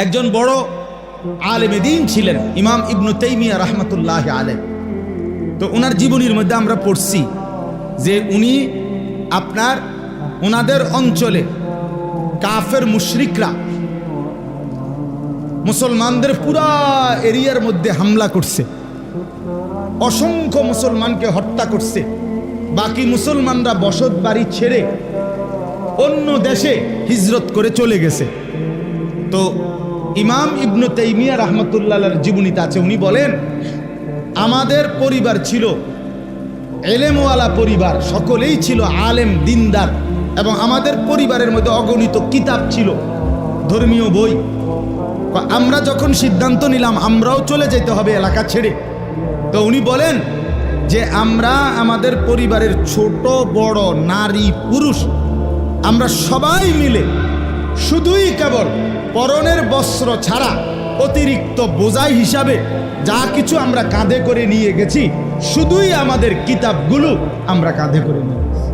একজন বড় আলেমে দ্বীন ছিলেন ইমাম ইবনে তাইমিয়া রাহমাতুল্লাহ আলাইহি। তো ওনার জীবনীর মধ্যে আমরা পড়ছি যে উনি ওনাদের অঞ্চলে কাফের মুশরিকরা মুসলমানদের পুরা এরিয়ার মধ্যে হামলা করছে, অসংখ্য মুসলমানকে হত্যা করছে। বাকি মুসলমানরা বসত বাড়ি ছেড়ে অন্য দেশে হিজরত করে চলে গেছে। তো ইমাম ইবনে তাইমিয়া রাহমাতুল্লাহর জীবনীতে আছে, উনি বলেন আমাদের পরিবার ছিল এলেমওয়ালা পরিবার, সকলেই ছিল আলেম দিনদার, এবং আমাদের পরিবারের মধ্যে অগণিত কিতাব ছিল, ধর্মীয় বই। আমরা যখন সিদ্ধান্ত নিলাম আমরাও চলে যেতে হবে এলাকা ছেড়ে, তো উনি বলেন যে আমরা আমাদের পরিবারের ছোট বড় নারী পুরুষ আমরা সবাই মিলে শুধুই কেবল পরনের বস্ত্র ছাড়া অতিরিক্ত বোঝাই হিসাবে যা কিছু আমরা কাঁধে করে নিয়ে গেছি, শুধুই আমাদের কিতাবগুলো আমরা কাঁধে করে নিয়ে গেছি।